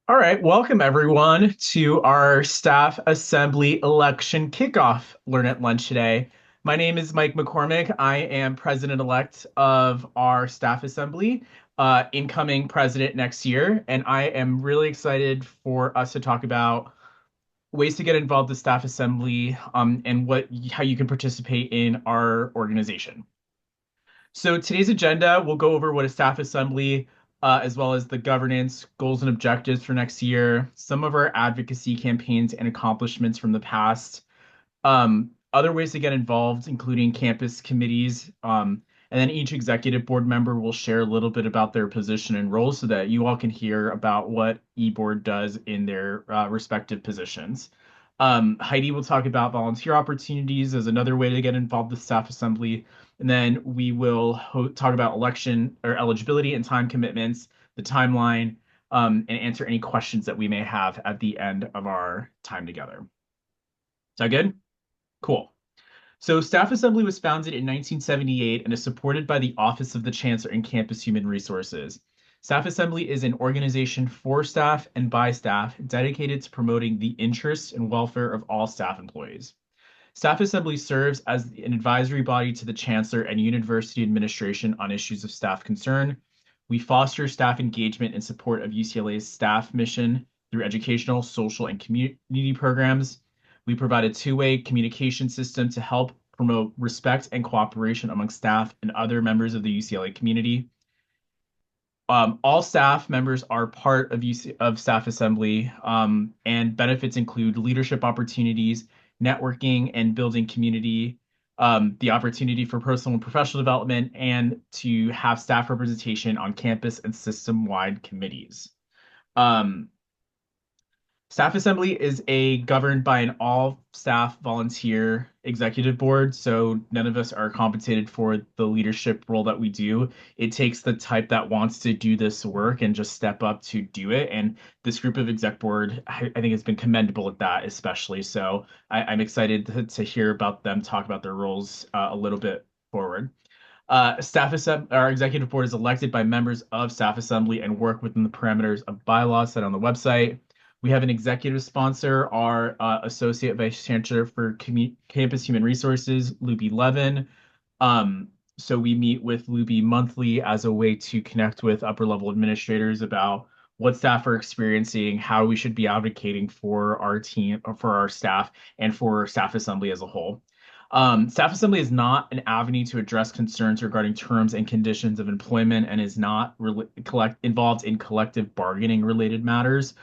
All right, welcome everyone to our Staff Assembly election kickoff Learn at Lunch today. My name is Mike McCormick. I am president-elect of our Staff Assembly, incoming president next year, and I am really excited for us to talk about ways to get involved with Staff Assembly, and how you can participate in our organization. So today's agenda, we'll go over what a staff assembly, as well as the governance, goals and objectives for next year, some of our advocacy campaigns and accomplishments from the past, other ways to get involved, including campus committees, and then each executive board member will share a little bit about their position and role so that you all can hear about what eBoard does in their respective positions. Heidi will talk about volunteer opportunities as another way to get involved with staff assembly. And then we will talk about election or eligibility and time commitments, the timeline, and answer any questions that we may have at the end of our time together. Is that good? Cool. So Staff Assembly was founded in 1978 and is supported by the Office of the Chancellor and Campus Human Resources. Staff Assembly is an organization for staff and by staff dedicated to promoting the interests and welfare of all staff employees. Staff Assembly serves as an advisory body to the Chancellor and University Administration on issues of staff concern. We foster staff engagement in support of UCLA's staff mission through educational, social, and community programs. We provide a two-way communication system to help promote respect and cooperation among staff and other members of the UCLA community. All staff members are part of Staff Assembly, and benefits include leadership opportunities, networking and building community, the opportunity for personal and professional development, and to have staff representation on campus and system-wide committees. Um, Staff Assembly is governed by an all-staff volunteer executive board, so none of us are compensated for the leadership role that we do. It takes the type that wants to do this work and just step up to do it. And this group of exec board, I think, has been commendable at that, especially. So I'm excited to hear about them talk about their roles a little bit forward. Our executive board is elected by members of Staff Assembly and work within the parameters of bylaws set on the website. We have an executive sponsor, our Associate Vice Chancellor for Campus Human Resources, Luby Levin. So we meet with Luby monthly as a way to connect with upper level administrators about what staff are experiencing, how we should be advocating for our team, or for our staff, and for Staff Assembly as a whole. Staff Assembly is not an avenue to address concerns regarding terms and conditions of employment and is not involved in collective bargaining related matters.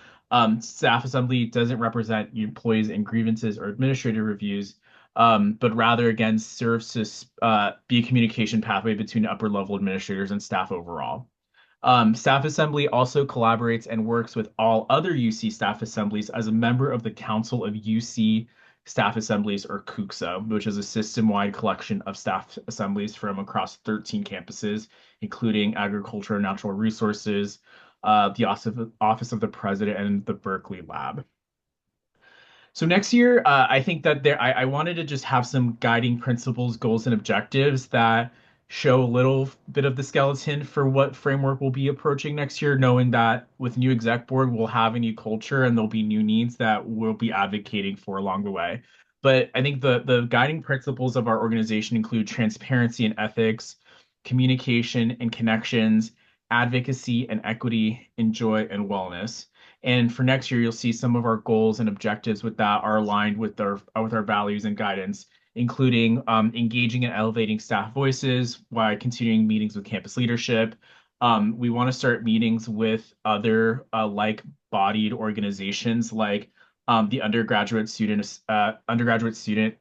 Staff Assembly doesn't represent employees in grievances or administrative reviews, but rather, again, serves to be a communication pathway between upper level administrators and staff overall. Staff Assembly also collaborates and works with all other UC staff assemblies as a member of the Council of UC Staff Assemblies, or CUCSA, which is a system-wide collection of staff assemblies from across 13 campuses, including Agriculture and Natural Resources, the Office of the President, and the Berkeley Lab. So next year, I think that I wanted to just have some guiding principles, goals, and objectives that show a little bit of the skeleton for what framework we'll be approaching next year, knowing that with new exec board, we'll have a new culture and there'll be new needs that we'll be advocating for along the way. But I think the guiding principles of our organization include transparency and ethics, communication and connections, advocacy and equity, and joy and wellness. And for next year, you'll see some of our goals and objectives with that are aligned with our values and guidance, including engaging and elevating staff voices while continuing meetings with campus leadership. We want to start meetings with other like-bodied organizations like the undergraduate student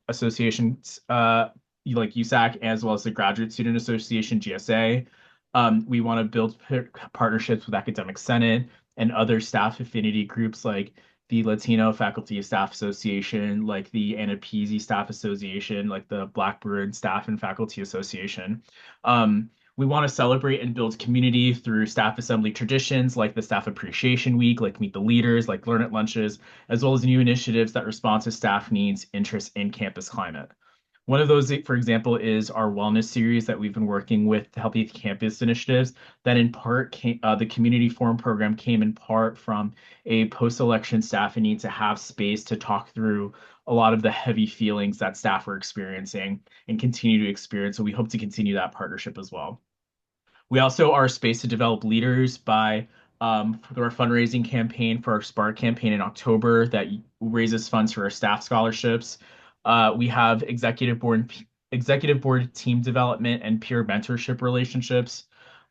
associations like USAC, as well as the Graduate Student Association, GSA. We want to build partnerships with Academic Senate and other staff affinity groups like the Latino Faculty Staff Association, like the Anapisi Staff Association, like the Blackbird Staff and Faculty Association. We want to celebrate and build community through staff assembly traditions like the Staff Appreciation Week, like Meet the Leaders, like Learn at Lunches, as well as new initiatives that respond to staff needs, interests, and campus climate. One of those, for example, is our wellness series that we've been working with Healthy Campus initiatives. That in part came, the community forum program came in part from a post-election staffing need to have space to talk through a lot of the heavy feelings that staff are experiencing and continue to experience. So we hope to continue that partnership as well. We also are a space to develop leaders by through our fundraising campaign for our Spark campaign in October that raises funds for our staff scholarships. We have executive board team development and peer mentorship relationships.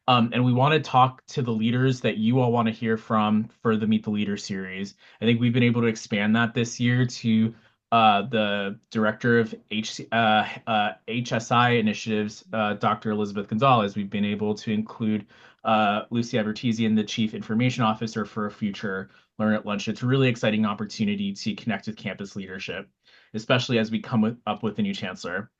And we want to talk to the leaders that you all want to hear from for the Meet the Leader series. I think we've been able to expand that this year to the director of HSI initiatives, Dr. Elizabeth Gonzalez. We've been able to include Lucy Avertizian, the chief information officer for a future Learn at Lunch. It's a really exciting opportunity to connect with campus leadership, especially as we up with the new chancellor.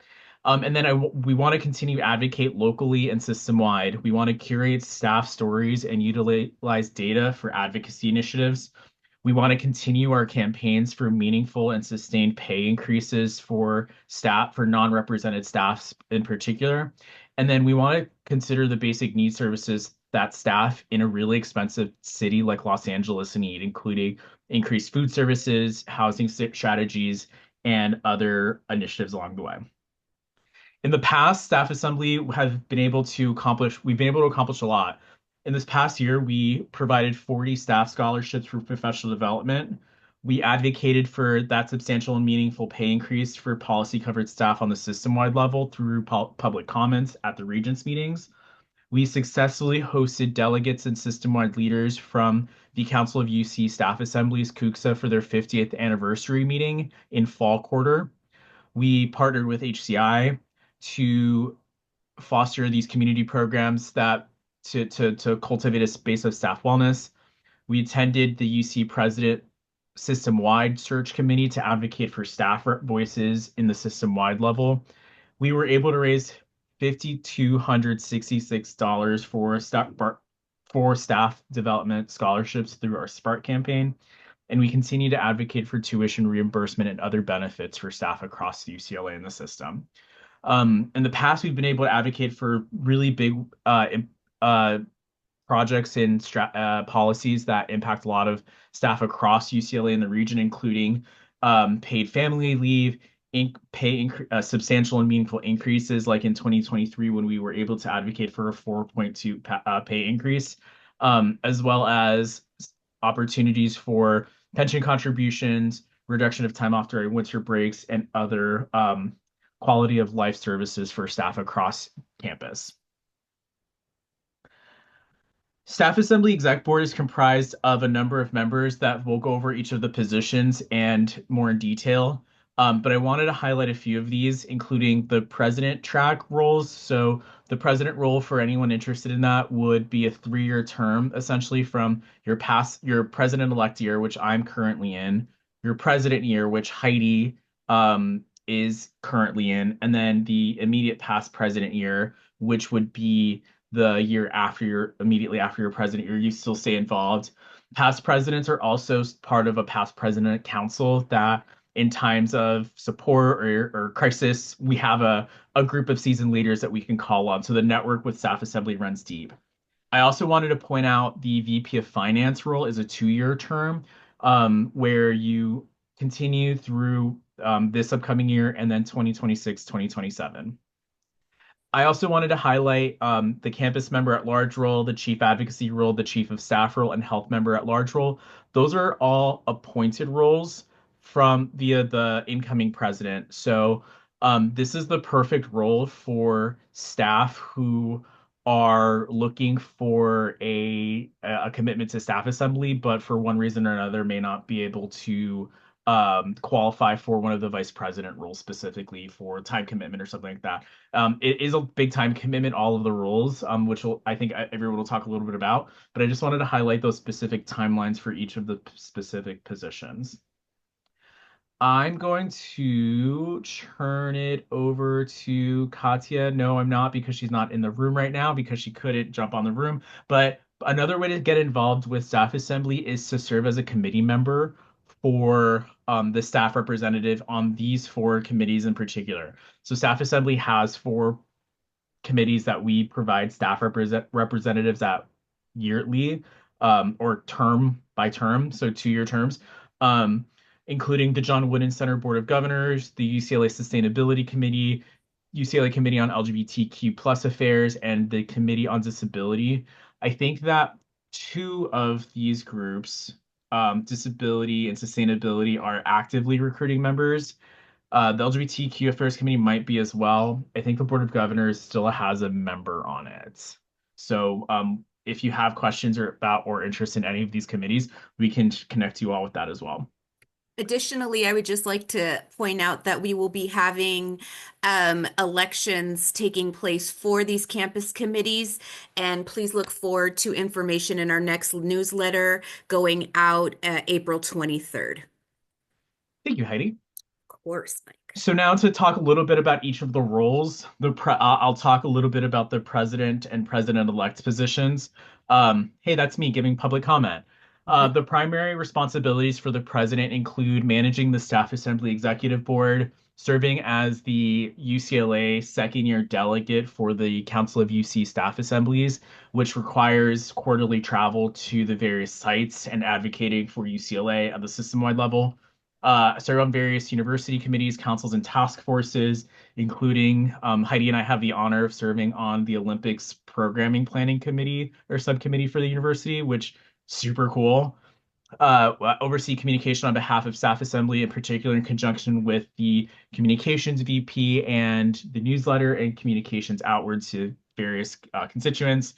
And then we want to continue to advocate locally and system-wide. We want to curate staff stories and utilize data for advocacy initiatives. We want to continue our campaigns for meaningful and sustained pay increases for staff, for non-represented staffs in particular. And then we want to consider the basic need services that staff in a really expensive city like Los Angeles need, including increased food services, housing strategies, and other initiatives along the way. In the past, Staff Assembly have been able to accomplish, we've been able to accomplish a lot. In this past year, we provided 40 staff scholarships for professional development. We advocated for that substantial and meaningful pay increase for policy covered staff on the system-wide level through public comments at the Regents meetings. We successfully hosted delegates and system-wide leaders from the Council of UC Staff Assemblies, CUCSA, for their 50th anniversary meeting in fall quarter. We partnered with HCI to foster these community programs that to cultivate a space of staff wellness. We attended the UC President system-wide search committee to advocate for staff voices in the system-wide level. We were able to raise $5,266 for staff development scholarships through our Spark campaign, and we continue to advocate for tuition reimbursement and other benefits for staff across UCLA in the system. In the past, we've been able to advocate for really big projects and policies that impact a lot of staff across UCLA and the region, including paid family leave, substantial and meaningful increases, like in 2023 when we were able to advocate for a 4.2 pay increase, as well as opportunities for pension contributions, reduction of time off during winter breaks, and other quality of life services for staff across campus. Staff Assembly Exec Board is comprised of a number of members that will go over each of the positions and more in detail. But I wanted to highlight a few of these, including the president track roles. So the president role, for anyone interested in that, would be a 3-year term, essentially from your president-elect year, which I'm currently in, your president year, which Heidi is currently in, and then the immediate past president year, which would be the year immediately after your president year. You still stay involved. Past presidents are also part of a past president council that in times of support or crisis, we have a group of seasoned leaders that we can call on. So the network with Staff Assembly runs deep. I also wanted to point out the VP of Finance role is a 2-year term, where you continue through this upcoming year and then 2026, 2027. I also wanted to highlight the campus member at large role, the chief advocacy role, the chief of staff role, and health member at large role. Those are all appointed roles via the incoming president. So this is the perfect role for staff who are looking for a commitment to staff assembly, but for one reason or another may not be able to qualify for one of the vice president roles, specifically for time commitment or something like that. It is a big time commitment, all of the roles, which I think everyone will talk a little bit about, but I just wanted to highlight those specific timelines for each of the specific positions. I'm going to turn it over to Katya. No, I'm not, because she's not in the room right now because she couldn't jump on the room. But another way to get involved with Staff Assembly is to serve as a committee member for the staff representative on these four committees in particular. So Staff Assembly has four committees that we provide staff representatives at yearly, or term by term, so 2-year terms, um, including the John Wooden Center Board of Governors, the UCLA Sustainability Committee, UCLA Committee on LGBTQ plus affairs, and the Committee on Disability. I think that two of these groups, disability and sustainability, are actively recruiting members. The LGBTQ Affairs Committee might be as well. I think the Board of Governors still has a member on it. So if you have questions or interest in any of these committees, we can connect you all with that as well. Additionally, I would just like to point out that we will be having elections taking place for these campus committees, and please look forward to information in our next newsletter going out April 23rd. Thank you, Heidi. Of course, Mike. So now to talk a little bit about each of the roles, I'll talk a little bit about the president and president-elect positions. Hey, that's me giving public comment. The primary responsibilities for the president include managing the Staff Assembly Executive Board, serving as the UCLA second-year delegate for the Council of UC Staff Assemblies, which requires quarterly travel to the various sites and advocating for UCLA at the system-wide level. Serve on various university committees, councils, and task forces, including Heidi and I have the honor of serving on the Olympics Programming Planning Committee or subcommittee for the university, which super cool. Oversee communication on behalf of Staff Assembly, in particular in conjunction with the Communications VP and the newsletter and communications outward to various constituents.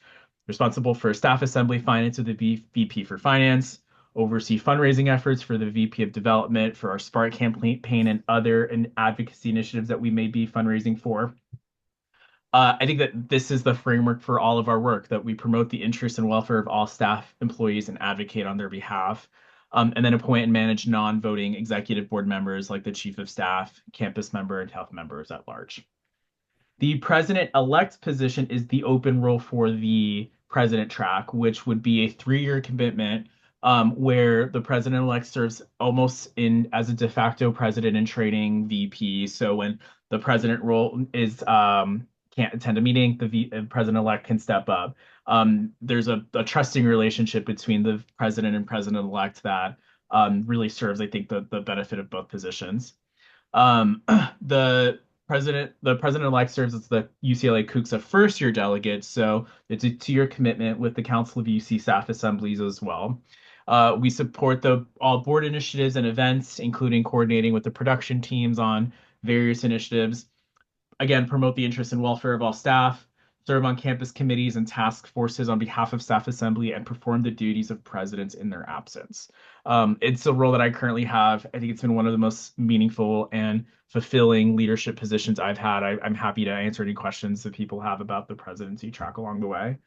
Responsible for Staff Assembly Finance with the VP for Finance, oversee fundraising efforts for the VP of Development for our Spark campaign and other advocacy initiatives that we may be fundraising for. I think that this is the framework for all of our work, that we promote the interests and welfare of all staff, employees, and advocate on their behalf. And then appoint and manage non-voting executive board members like the chief of staff, campus member, and health members at large. The president-elect position is the open role for the president track, which would be a 3-year commitment, where the president-elect serves almost in as a de facto president in training VP. So when the president role is can't attend a meeting, the president-elect can step up. There's a trusting relationship between the president and president-elect that really serves, I think, the benefit of both positions. Um, the the president-elect serves as the UCLA CUCSA first-year delegate, so it's a 2-year commitment with the Council of UC Staff Assemblies as well. We support all board initiatives and events, including coordinating with the production teams on various initiatives. Again, promote the interests and welfare of all staff, serve on campus committees and task forces on behalf of Staff Assembly, and perform the duties of presidents in their absence. It's a role that I currently have. I think it's been one of the most meaningful and fulfilling leadership positions I've had. I'm happy to answer any questions that people have about the presidency track along the way.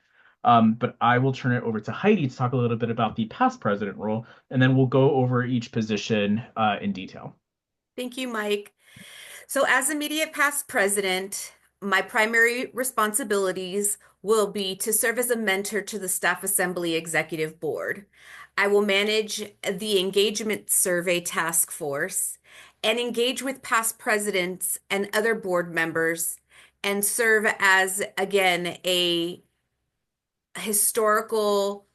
But I will turn it over to Heidi to talk a little bit about the past president role, and then we'll go over each position in detail. Thank you, Mike. So, as immediate past president, my primary responsibilities will be to serve as a mentor to the Staff Assembly Executive Board. I will manage the engagement survey task force and engage with past presidents and other board members and serve as, again, a historical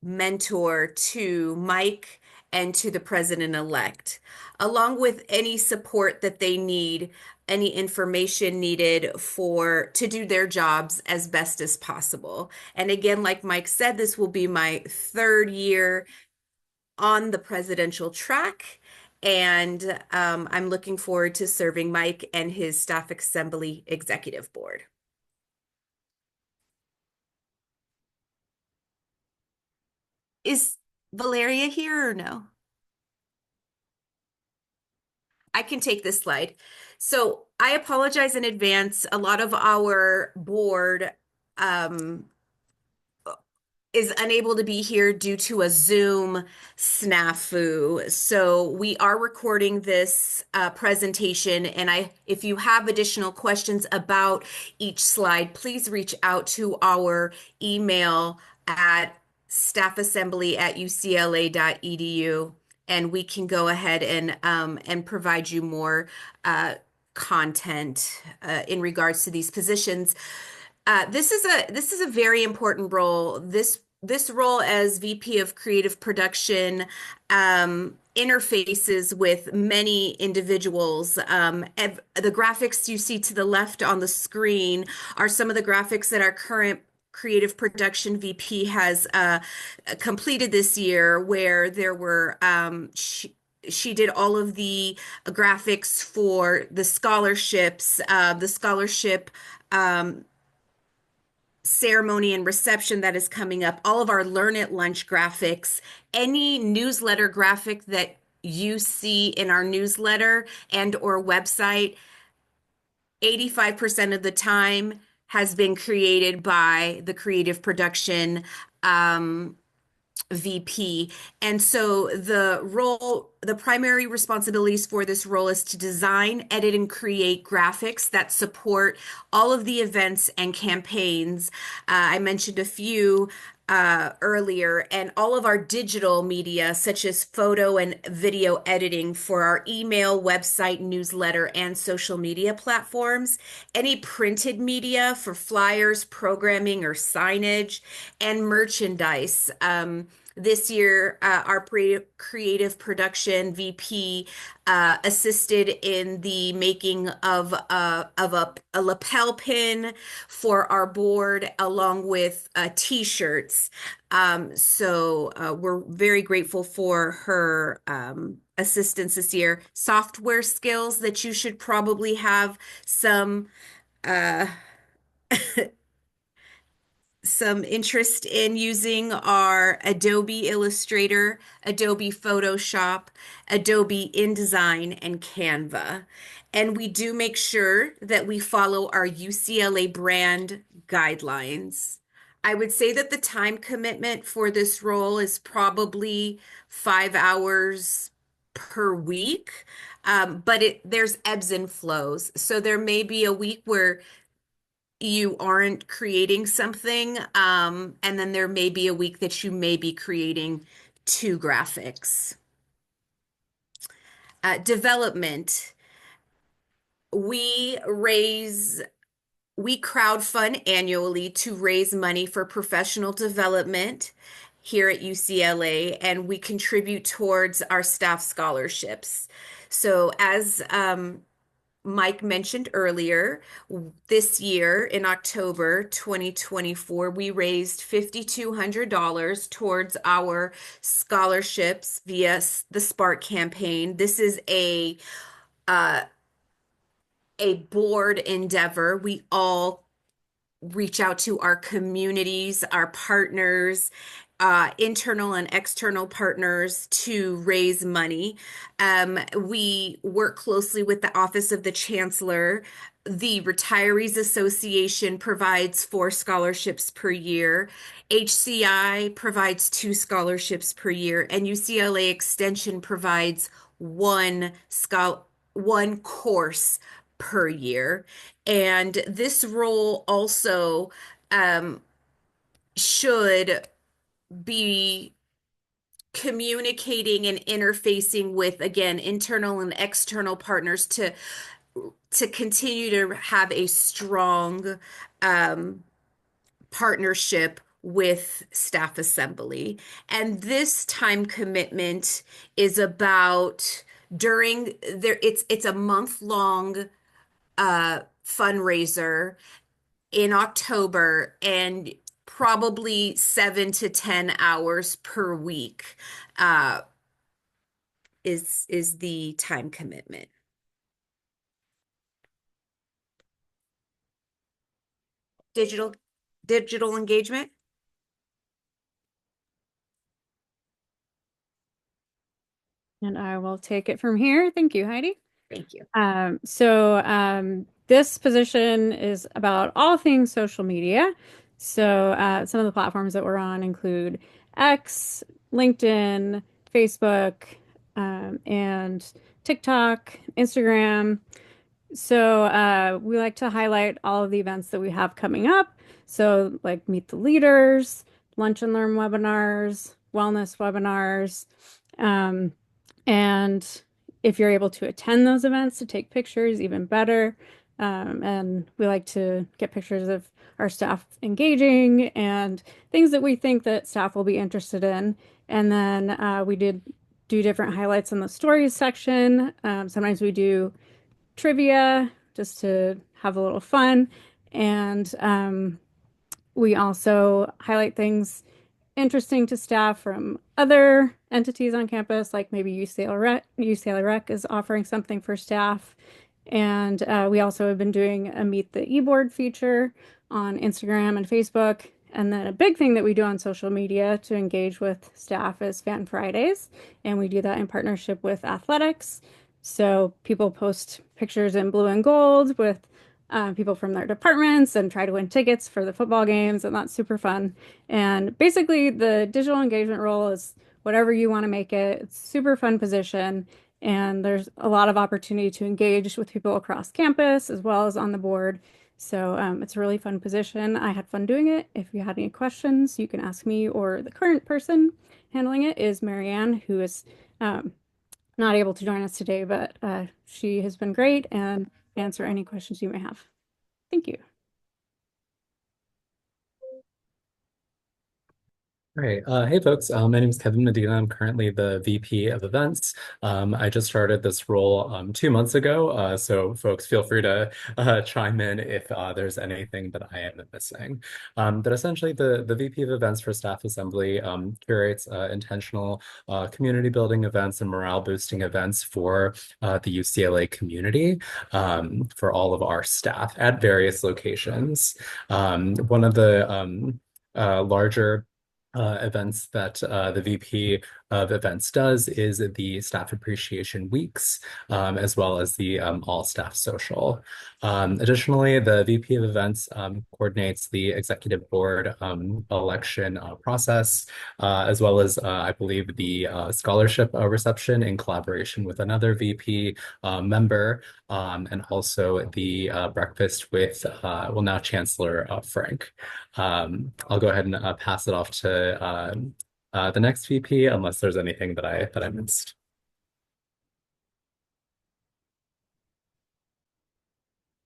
mentor to Mike and to the president-elect, along with any support that they need, any information needed to do their jobs as best as possible. And again, like Mike said, this will be my 3rd year on the presidential track. And I'm looking forward to serving Mike and his Staff Assembly Executive Board. Is Valeria here or no? I can take this slide. So I apologize in advance. A lot of our board is unable to be here due to a Zoom snafu. So we are recording this presentation, and if you have additional questions about each slide, please reach out to our email at staffassembly@ucla.edu, and we can go ahead and provide you more content in regards to these positions. This is a very important role. This role as VP of Creative Production interfaces with many individuals. The graphics you see to the left on the screen are some of the graphics that our current creative production VP has completed this year, where there were she did all of the graphics for the scholarships, the scholarship ceremony and reception that is coming up, all of our Learn at Lunch graphics, any newsletter graphic that you see in our newsletter and or website, 85% of the time has been created by the creative production VP. And so the primary responsibilities for this role is to design, edit, and create graphics that support all of the events and campaigns. I mentioned a few earlier, and all of our digital media, such as photo and video editing for our email, website, newsletter, and social media platforms, any printed media for flyers, programming, or signage, and merchandise. This year, our creative production VP assisted in the making of a lapel pin for our board, along with t-shirts. We're very grateful for her assistance this year. Software skills that you should probably have some uh, some interest in using are Adobe Illustrator, Adobe Photoshop, Adobe InDesign, and Canva. And we do make sure that we follow our UCLA brand guidelines. I would say that the time commitment for this role is probably 5 hours per week. But there's ebbs and flows. So there may be a week where you aren't creating something, and then there may be a week that you may be creating two graphics. Development. We raise, we crowdfund annually to raise money for professional development here at UCLA, and we contribute towards our staff scholarships. So as Mike mentioned earlier, this year in October 2024, we raised $5,200 towards our scholarships via the Spark campaign. This is uh, a board endeavor. We all reach out to our communities, our partners, internal and external partners to raise money. We work closely with the Office of the Chancellor. The Retirees Association provides 4 scholarships per year. HCI provides 2 scholarships per year, and UCLA Extension provides one course per year. And this role also should be communicating and interfacing with, again, internal and external partners to continue to have a strong partnership with Staff Assembly. And this time commitment is about during there, it's a month-long fundraiser in October, and probably 7 to 10 hours per week uh, is the time commitment. Digital digital engagement. And I will take it from here. Thank you, Heidi. Thank you. This position is about all things social media. So some of the platforms that we're on include X, LinkedIn, Facebook, and TikTok, Instagram. So we like to highlight all of the events that we have coming up. So like Meet the Leaders, lunch and learn webinars, wellness webinars. Um, and if you're able to attend those events to take pictures, even better. And we like to get pictures of our staff engaging and things that we think that staff will be interested in. And then we did do different highlights in the stories section. Sometimes we do trivia just to have a little fun. And we also highlight things interesting to staff from other entities on campus, like maybe UCLA Rec is offering something for staff. And we also have been doing a Meet the E-Board feature on Instagram and Facebook. And then a big thing that we do on social media to engage with staff is Fan Fridays. And we do that in partnership with athletics. So people post pictures in blue and gold with people from their departments and try to win tickets for the football games. And that's super fun. And basically, the digital engagement role is whatever you want to make it. It's a super fun position. And there's a lot of opportunity to engage with people across campus as well as on the board. So it's a really fun position. I had fun doing it. If you had any questions, you can ask me, or the current person handling it is Marianne, who is not able to join us today, but she has been great and answer any questions you may have. Thank you. Great. Hey, folks. My name is Kevin Medina. I'm currently the VP of Events. I just started this role 2 months ago, so folks feel free to chime in if there's anything that I am missing. But essentially, the VP of Events for Staff Assembly curates intentional community building events and morale boosting events for the UCLA community for all of our staff at various locations. One of the larger events that the VP of Events does is the Staff Appreciation Weeks, as well as the All Staff Social. Additionally, the VP of Events coordinates the Executive Board election process, as well as, I believe, the scholarship reception in collaboration with another VP member, and also the breakfast with, well, now Chancellor Frank. I'll go ahead and pass it off to the next VP, unless there's anything that I missed.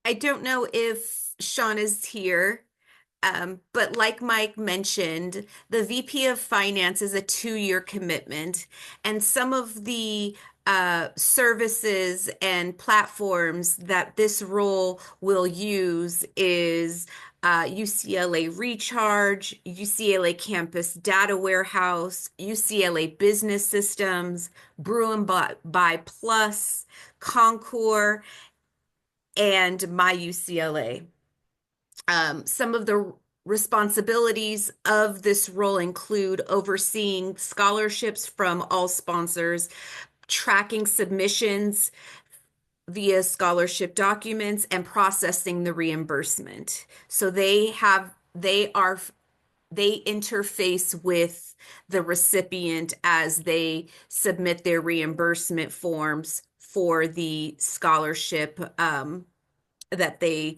I don't know if Sean is here, but like Mike mentioned, the VP of Finance is a 2-year commitment, and some of the services and platforms that this role will use is UCLA Recharge, UCLA Campus Data Warehouse, UCLA Business Systems, Brew and Buy Plus, Concours, and My UCLA. Some of the responsibilities of this role include overseeing scholarships from all sponsors, tracking submissions via scholarship documents, and processing the reimbursement. So they interface with the recipient as they submit their reimbursement forms for the scholarship that they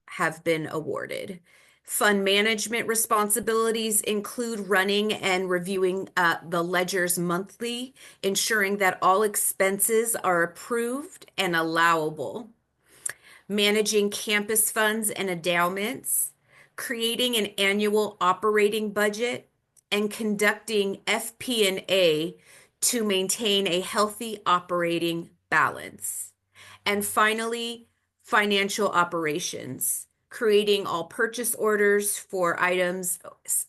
have been awarded. Fund management responsibilities include running and reviewing the ledgers monthly, ensuring that all expenses are approved and allowable, managing campus funds and endowments, creating an annual operating budget, and conducting FP&A to maintain a healthy operating balance. And finally, financial operations, creating all purchase orders for items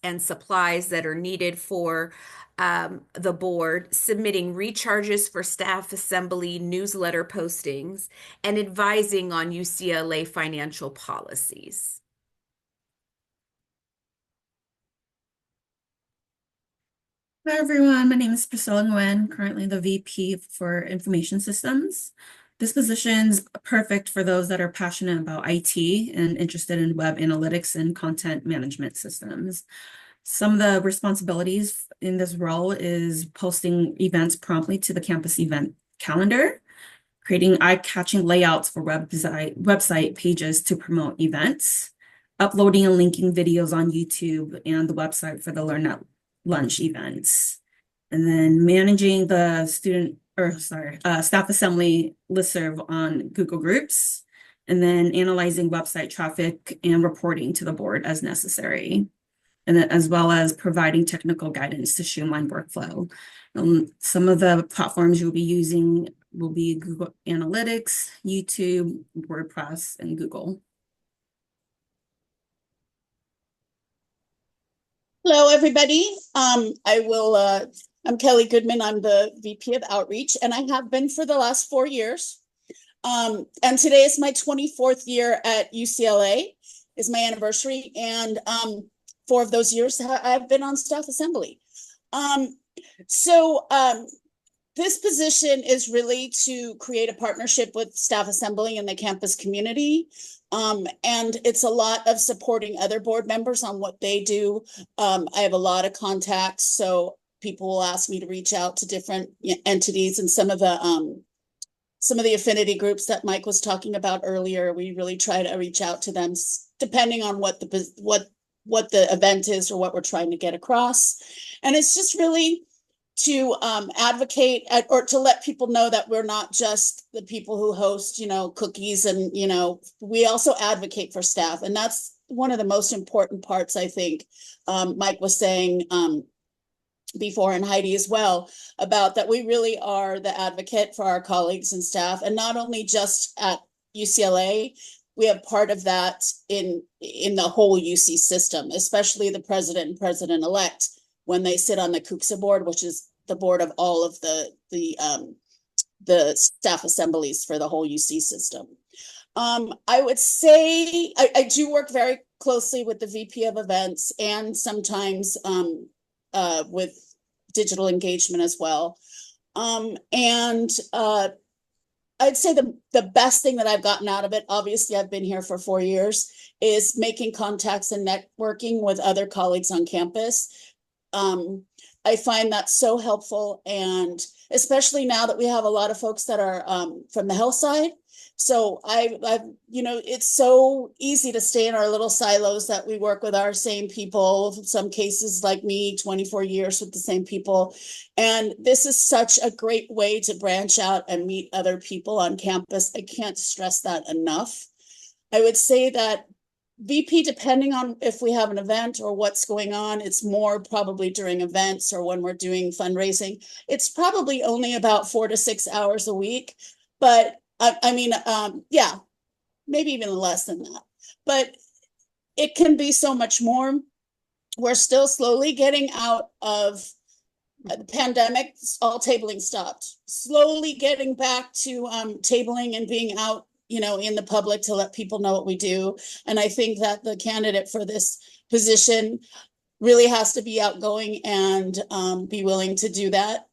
and supplies that are needed for the board, submitting recharges for staff assembly newsletter postings, and advising on UCLA financial policies. Hi everyone, my name is Priscilla Nguyen, currently the VP for Information Systems. This position's perfect for those that are passionate about IT and interested in web analytics and content management systems. Some of the responsibilities in this role is posting events promptly to the campus event calendar, creating eye-catching layouts for website pages to promote events, uploading and linking videos on YouTube and the website for the Learn at Lunch events. And then managing the staff assembly listserv on Google Groups, and then analyzing website traffic and reporting to the board as necessary. And then as well as providing technical guidance to streamline workflow. Some of the platforms you'll be using will be Google Analytics, YouTube, WordPress, and Google. Hello, everybody. I'm Kelly Goodman. I'm the VP of Outreach, and I have been for the last 4 years. And today is my 24th year at UCLA, is my anniversary. And 4 of those years I've been on staff assembly. This position is really to create a partnership with staff assembly and the campus community. And it's a lot of supporting other board members on what they do. I have a lot of contacts, so people will ask me to reach out to different entities, and some of the affinity groups that Mike was talking about earlier. We really try to reach out to them depending on what the event is or what we're trying to get across. And it's just really to advocate or to let people know that we're not just the people who host, cookies, and, we also advocate for staff. And that's one of the most important parts, I think. Mike was saying before, and Heidi as well, about that we really are the advocate for our colleagues and staff, and not only just at UCLA. We have part of that in the whole UC system, especially the president and president-elect, when they sit on the CUCSA board, which is the board of all of the staff assemblies for the whole UC system. I would say I do work very closely with the VP of events, and sometimes with digital engagement as well. I'd say the best thing that I've gotten out of it, obviously I've been here for 4 years, is making contacts and networking with other colleagues on campus. I find that so helpful, and especially now that we have a lot of folks that are from the health side. So it's so easy to stay in our little silos that we work with our same people, in some cases like me, 24 years with the same people. And this is such a great way to branch out and meet other people on campus. I can't stress that enough. I would say that VP, depending on if we have an event or what's going on, it's more probably during events or when we're doing fundraising. It's probably only about 4 to 6 hours a week, but yeah, maybe even less than that. But it can be so much more. We're still slowly getting out of the pandemic. All tabling stopped. Slowly getting back to tabling and being out, in the public to let people know what we do. And I think that the candidate for this position really has to be outgoing and be willing to do that.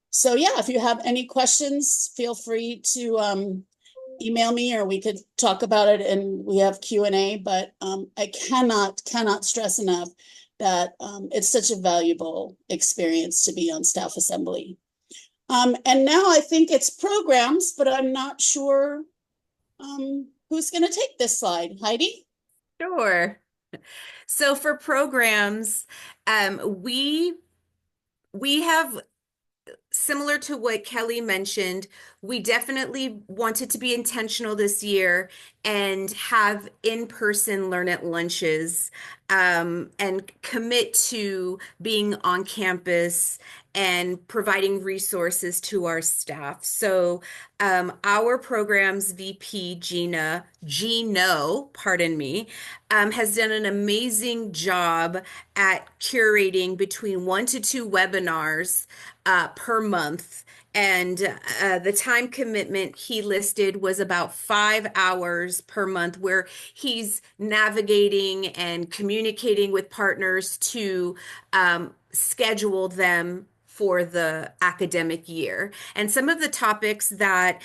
So yeah, if you have any questions, feel free to email me, or we could talk about it, and we have Q&A. But I cannot stress enough that it's such a valuable experience to be on staff assembly. And now I think it's programs, but I'm not sure who's going to take this slide. Heidi? Sure. So for programs, we have, similar to what Kelly mentioned, we definitely wanted to be intentional this year and have in-person Learn at Lunches, and commit to being on campus and providing resources to our staff. So our programs VP, Gino, pardon me, has done an amazing job at curating between 1 to 2 webinars per month. And the time commitment he listed was about 5 hours per month, where he's navigating and communicating with partners to schedule them for the academic year. And some of the topics that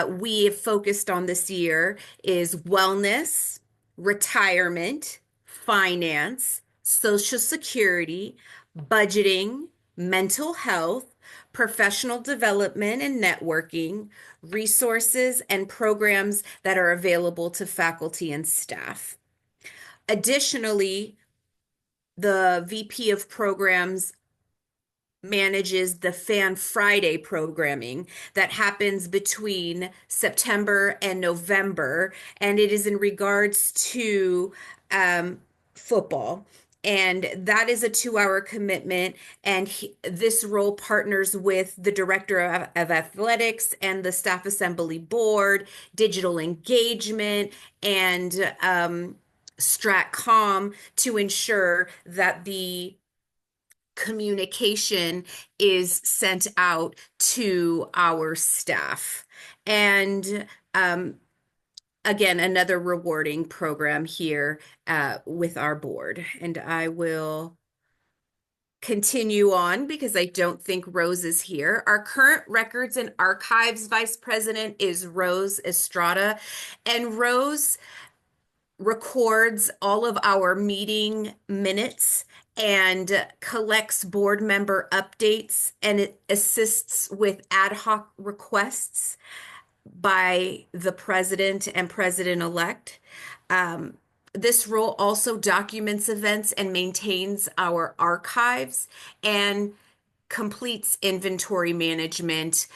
we have focused on this year is wellness, retirement, finance, Social Security, budgeting, mental health, professional development and networking, resources and programs that are available to faculty and staff. Additionally, the VP of Programs manages the Fan Friday programming that happens between September and November, and it is in regards to football. And that is a 2-hour commitment. And this role partners with the director of athletics and the staff assembly board, digital engagement, and Stratcom to ensure that the communication is sent out to our staff. And again, another rewarding program here with our board. And I will continue on because I don't think Rose is here. Our current records and archives vice president is Rose Estrada. And Rose records all of our meeting minutes and collects board member updates, and it assists with ad hoc requests by the president and president-elect. This role also documents events and maintains our archives and completes inventory management.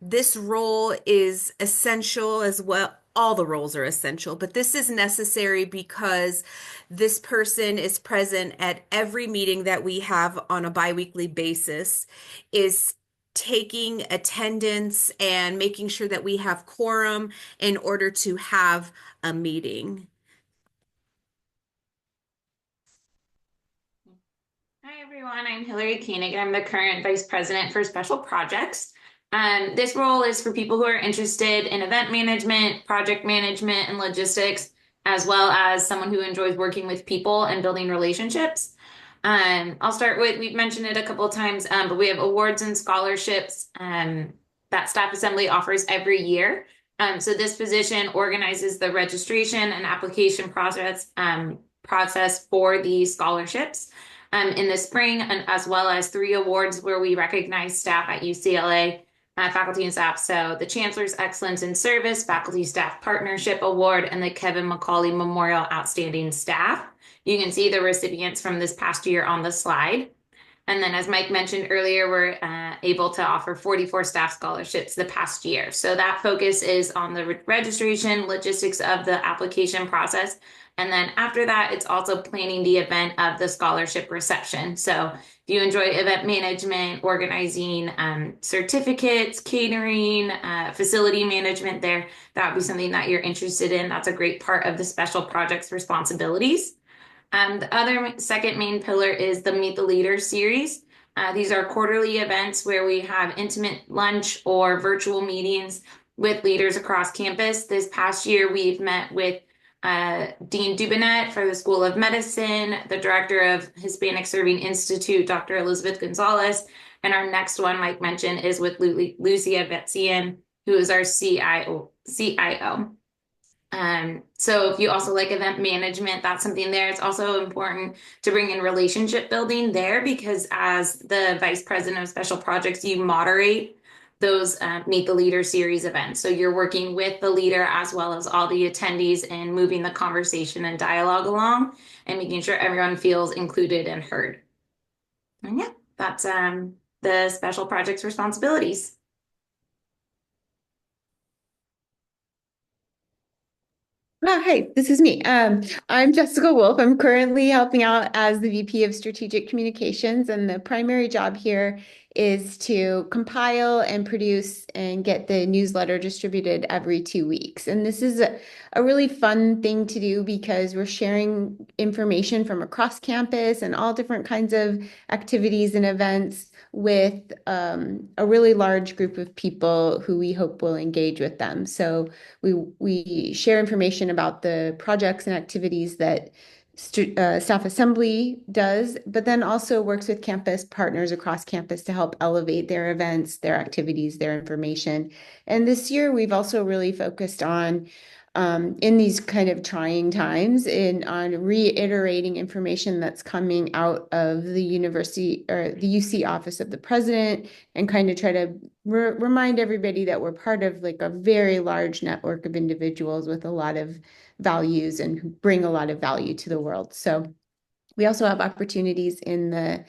This role is essential as well. All the roles are essential, but this is necessary because this person is present at every meeting that we have on a biweekly basis, is taking attendance and making sure that we have quorum in order to have a meeting. Hi, everyone. I'm Hillary Koenig, and I'm the current Vice President for Special Projects. This role is for people who are interested in event management, project management, and logistics, as well as someone who enjoys working with people and building relationships. I'll start with, we've mentioned it a couple of times, but we have awards and scholarships that Staff Assembly offers every year. So this position organizes the registration and application process for the scholarships in the spring, and as well as 3 awards where we recognize staff at UCLA, faculty and staff. So the Chancellor's Excellence in Service, Faculty Staff Partnership Award, and the Kevin McCauley Memorial Outstanding Staff. You can see the recipients from this past year on the slide. And then as Mike mentioned earlier, we're able to offer 44 staff scholarships the past year. So that focus is on the registration, logistics of the application process. And then after that, it's also planning the event of the scholarship reception. So if you enjoy event management, organizing certificates, catering, facility management there, that would be something that you're interested in. That's a great part of the special projects responsibilities. The other second main pillar is the Meet the Leaders series. These are quarterly events where we have intimate lunch or virtual meetings with leaders across campus. This past year, we've met with Dean Dubinet for the School of Medicine, the Director of Hispanic Serving Institute, Dr. Elizabeth Gonzalez, and our next one, Mike mentioned, is with Lucia Betzian, who is our CIO. So if you also like event management, that's something there. It's also important to bring in relationship building there, because as the Vice President of Special Projects, you moderate those Meet the Leader series events. So you're working with the leader as well as all the attendees and moving the conversation and dialogue along and making sure everyone feels included and heard. And yeah, that's the special projects responsibilities. Hi, this is me. I'm Jessica Wolf. I'm currently helping out as the VP of Strategic Communications, and the primary job here is to compile and produce and get the newsletter distributed every 2 weeks. And this is a really fun thing to do because we're sharing information from across campus and all different kinds of activities and events with a really large group of people who we hope will engage with them. So we share information about the projects and activities that Staff Assembly does, but then also works with campus partners across campus to help elevate their events, their activities, their information. And this year, we've also really focused on in these kind of trying times in on reiterating information that's coming out of the university or the UC office of the president and kind of try to remind everybody that we're part of like a very large network of individuals with a lot of values and who bring a lot of value to the world. So we also have opportunities in the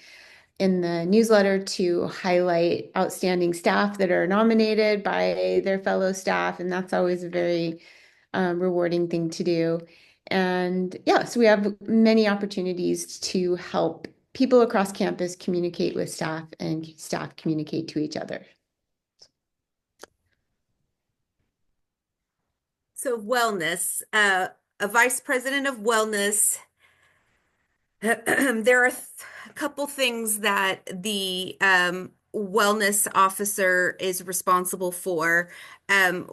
newsletter to highlight outstanding staff that are nominated by their fellow staff, and that's always a very rewarding thing to do. And yeah, so we have many opportunities to help people across campus communicate with staff and staff communicate to each other. So wellness, a vice president of wellness. There are a couple things that the wellness officer is responsible for. I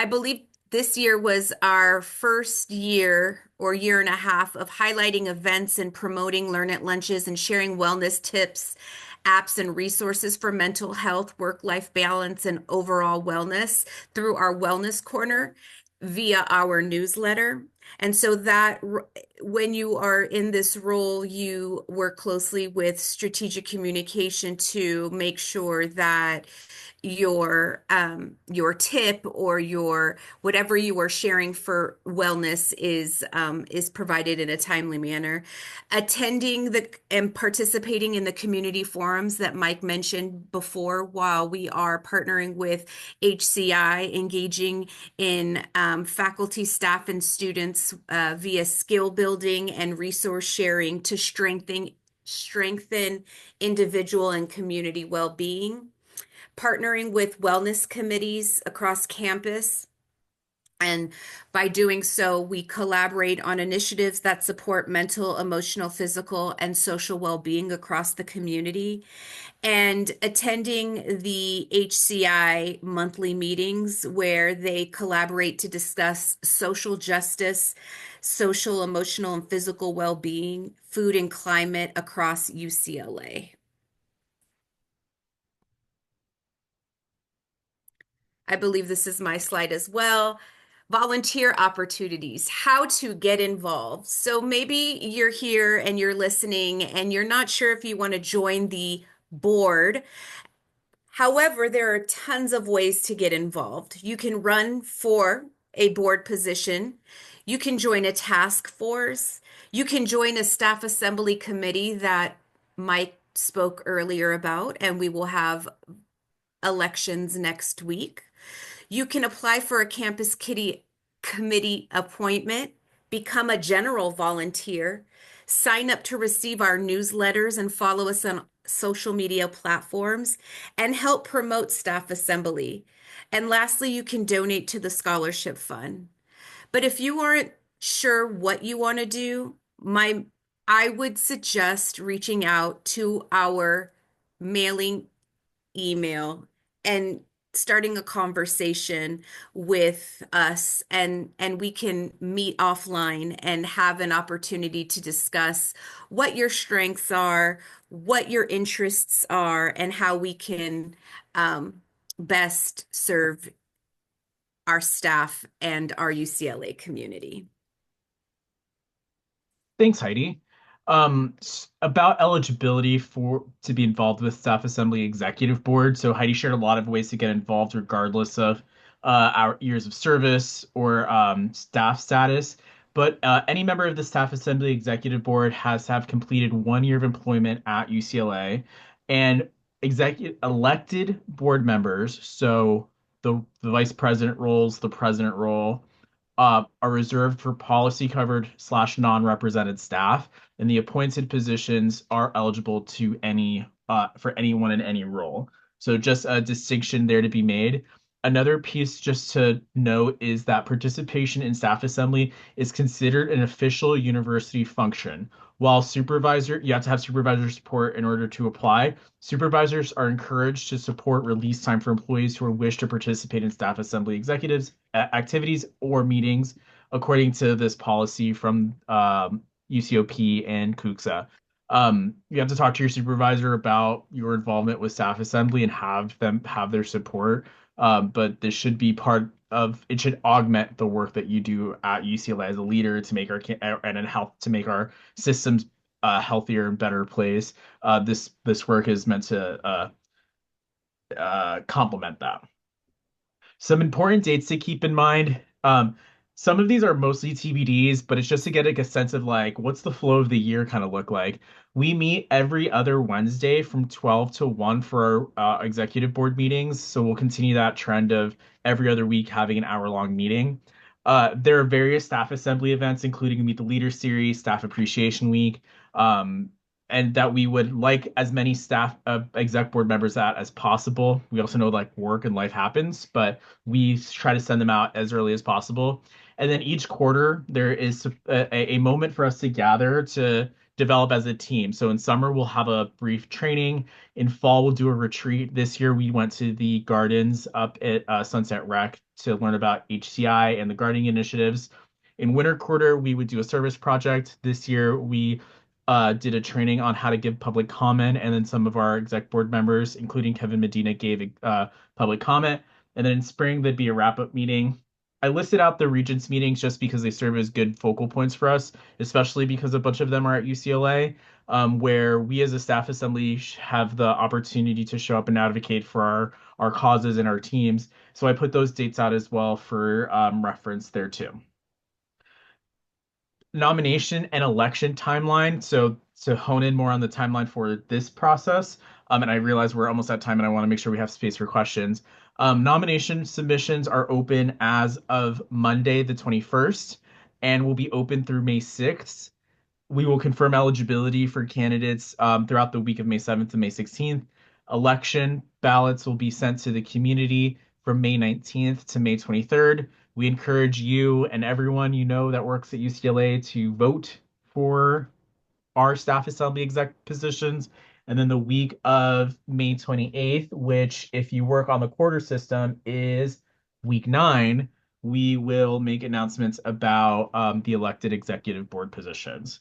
believe this year was our first year or year and a half of highlighting events and promoting Learn at Lunches and sharing wellness tips, apps, and resources for mental health, work-life balance, and overall wellness through our Wellness Corner via our newsletter. And so that when you are in this role, you work closely with strategic communication to make sure that your tip or your whatever you are sharing for wellness is provided in a timely manner. Attending and participating in the community forums that Mike mentioned before, while we are partnering with HCI, engaging in faculty, staff, and students via skill building and resource sharing to strengthen individual and community well-being. Partnering with wellness committees across campus. And by doing so, we collaborate on initiatives that support mental, emotional, physical, and social well-being across the community. And attending the HCI monthly meetings where they collaborate to discuss social justice, social, emotional, and physical well-being, food and climate across UCLA. I believe this is my slide as well. Volunteer opportunities, how to get involved. So maybe you're here and you're listening and you're not sure if you want to join the board. However, there are tons of ways to get involved. You can run for a board position. You can join a task force. You can join a staff assembly committee that Mike spoke earlier about, and we will have elections next week. You can apply for a campus committee appointment, become a general volunteer, sign up to receive our newsletters and follow us on social media platforms, and help promote staff assembly. And lastly, you can donate to the scholarship fund. But if you aren't sure what you want to do, I would suggest reaching out to our mailing email and starting a conversation with us, and we can meet offline and have an opportunity to discuss what your strengths are, what your interests are, and how we can best serve our staff and our UCLA community. Thanks, Heidi. About eligibility to be involved with Staff Assembly Executive Board. So Heidi shared a lot of ways to get involved regardless of our years of service or staff status. But any member of the Staff Assembly Executive Board has to have completed 1 year of employment at UCLA, and elected board members, so the vice president roles, the president role, are reserved for policy covered / non-represented staff, and the appointed positions are eligible to for anyone in any role. So just a distinction there to be made. Another piece just to note is that participation in staff assembly is considered an official university function. While you have to have supervisor support in order to apply. Supervisors are encouraged to support release time for employees who wish to participate in staff assembly executives activities or meetings, according to this policy from UCOP and CUCSA. You have to talk to your supervisor about your involvement with staff assembly and have them have their support. but this should be part of it should augment the work that you do at UCLA as a leader to make and in health to make our systems healthier and better place. This work is meant to complement that. Some important dates to keep in mind. Some of these are mostly TBDs, but it's just to get like a sense of like what's the flow of the year kind of look like. We meet every other Wednesday from 12 to 1 for our executive board meetings. So we'll continue that trend of every other week having an hour-long meeting. There are various staff assembly events, including Meet the Leader Series, Staff Appreciation Week, um, and that we would like as many staff exec board members at as possible. We also know like work and life happens, but we try to send them out as early as possible. And then each quarter, there is a moment for us to gather to develop as a team. So in summer, we'll have a brief training. In fall, we'll do a retreat. This year, we went to the gardens up at Sunset Rec to learn about HCI and the gardening initiatives. In winter quarter, we would do a service project. This year, we did a training on how to give public comment, and then some of our exec board members, including Kevin Medina, gave public comment. And then in spring, there'd be a wrap-up meeting. I listed out the Regents meetings just because they serve as good focal points for us, especially because a bunch of them are at UCLA, where we as a staff assembly have the opportunity to show up and advocate for our causes and our teams. So I put those dates out as well for reference there too. Nomination and election timeline. So to hone in more on the timeline for this process, and I realize we're almost at time and I want to make sure we have space for questions. Nomination submissions are open as of Monday, the 21st, and will be open through May 6th. We will confirm eligibility for candidates throughout the week of May 7th to May 16th. Election ballots will be sent to the community from May 19th to May 23rd. We encourage you and everyone you know that works at UCLA to vote for our staff assembly exec positions. And then the week of May 28th, which if you work on the quarter system is week 9, we will make announcements about the elected executive board positions.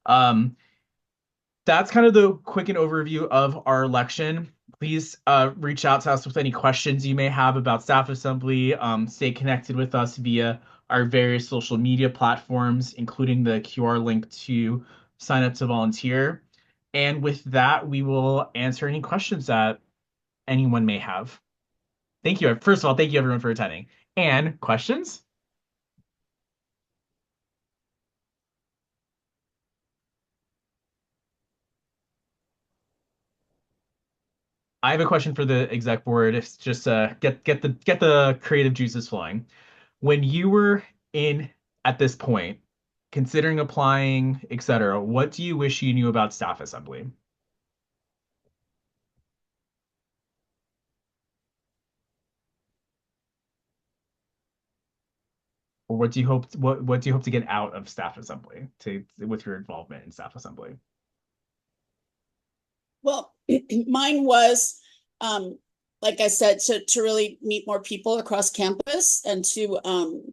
That's kind of the quick and overview of our election. Please reach out to us with any questions you may have about staff assembly. Stay connected with us via our various social media platforms, including the QR link to sign up to volunteer. And with that, we will answer any questions that anyone may have. Thank you. First of all, thank you everyone for attending. And questions? I have a question for the exec board. It's just get the creative juices flowing. When you were in at this point, considering applying, etc., what do you wish you knew about staff assembly? Or what do you hope to get out of staff assembly with your involvement in staff assembly? Well, mine was, like I said, to really meet more people across campus and to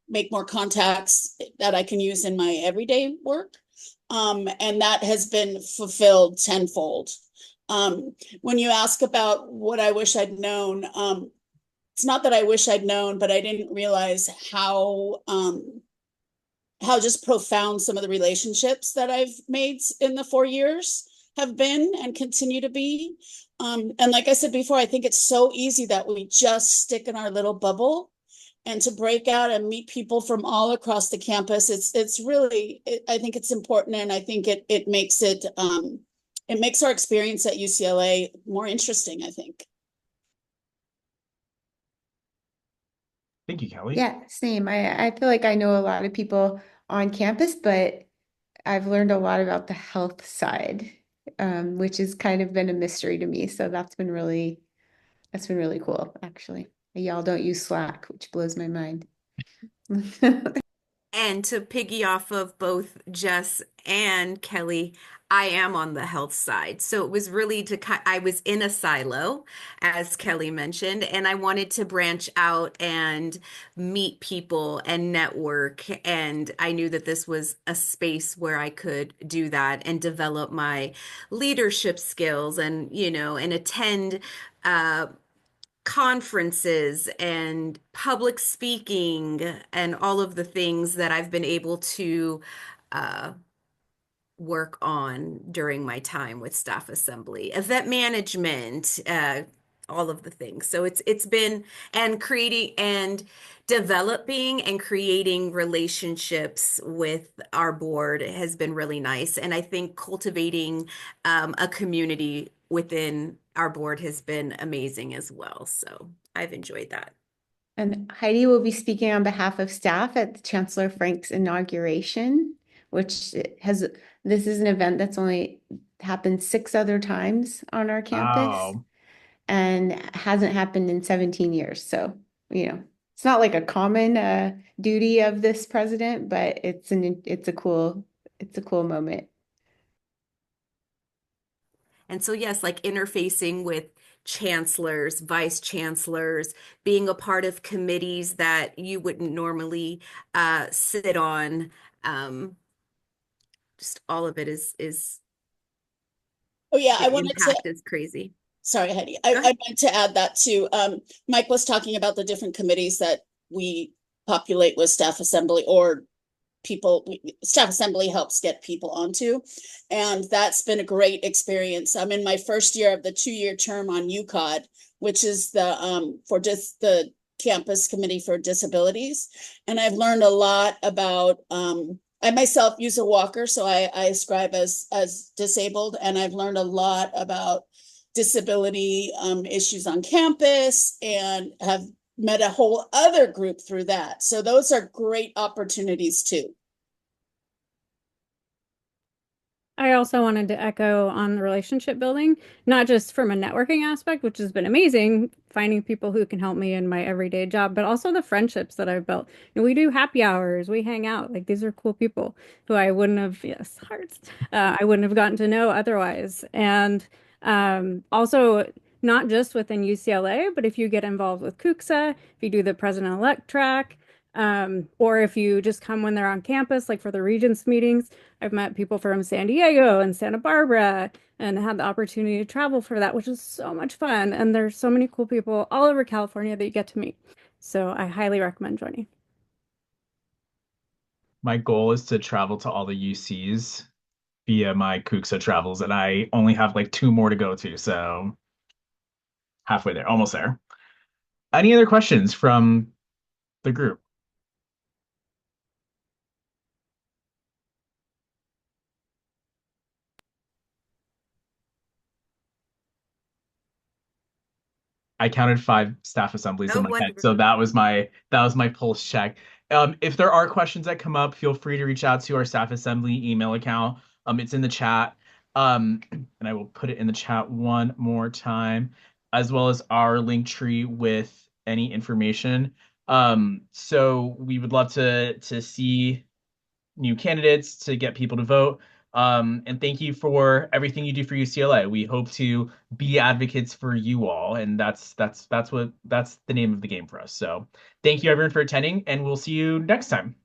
make more contacts that I can use in my everyday work. And that has been fulfilled tenfold. When you ask about what I wish I'd known, it's not that I wish I'd known, but I didn't realize how just profound some of the relationships that I've made in the 4 years have been and continue to be. And like I said before, I think it's so easy that we just stick in our little bubble, and to break out and meet people from all across the campus. It's really, I think it's important, and I think it makes it makes our experience at UCLA more interesting, I think. Thank you, Kelly. Yeah, same. I feel like I know a lot of people on campus, but I've learned a lot about the health side, which has kind of been a mystery to me. So that's been really cool, actually. Y'all don't use Slack, which blows my mind. And to piggy off of both Jess and Kelly, I am on the health side. So it was really I was in a silo, as Kelly mentioned, and I wanted to branch out and meet people and network. And I knew that this was a space where I could do that and develop my leadership skills and, and attend conferences and public speaking and all of the things that I've been able to uh, work on during my time with staff assembly, event management, all of the things. So it's been and creating and developing and creating relationships with our board has been really nice. And I think cultivating a community within our board has been amazing as well. So I've enjoyed that. And Heidi will be speaking on behalf of staff at Chancellor Frank's inauguration, which this is an event that's only happened 6 other times on our campus Wow. and hasn't happened in 17 years. So, it's not like a common duty of this president, but it's a cool moment. And so, yes, like interfacing with chancellors, vice chancellors, being a part of committees that you wouldn't normally sit on. Just all of it is Oh yeah, I the wanted to, impact is crazy. sorry, Heidi. Go I ahead. meant to add that too. Mike was talking about the different committees that we populate with staff assembly or staff assembly helps get people onto. And that's been a great experience. I'm in my first year of the 2-year term on UCOD, which is the campus committee for disabilities. And I've learned a lot about, I myself use a walker, so I ascribe as disabled, and I've learned a lot about disability issues on campus and have met a whole other group through that. So those are great opportunities too. I also wanted to echo on the relationship building, not just from a networking aspect, which has been amazing, finding people who can help me in my everyday job, but also the friendships that I've built. We do happy hours, we hang out. Like these are cool people who I wouldn't have, yes, hearts, I wouldn't have gotten to know otherwise. And also, not just within UCLA, but if you get involved with CUCSA, if you do the president-elect track, or if you just come when they're on campus, like for the Regents meetings. I've met people from San Diego and Santa Barbara and had the opportunity to travel for that, which is so much fun. And there's so many cool people all over California that you get to meet. So I highly recommend joining. My goal is to travel to all the UCs via my Kuxa travels, and I only have like 2 more to go to, so halfway there, almost there. Any other questions from the group? I counted 5 staff assemblies Oh, in my head, so wonderful. that was my pulse check. If there are questions that come up, feel free to reach out to our staff assembly email account. It's in the chat, and I will put it in the chat one more time, as well as our link tree with any information. So we would love to see new candidates to get people to vote. And thank you for everything you do for UCLA. We hope to be advocates for you all, and that's the name of the game for us. So thank you everyone for attending, and we'll see you next time.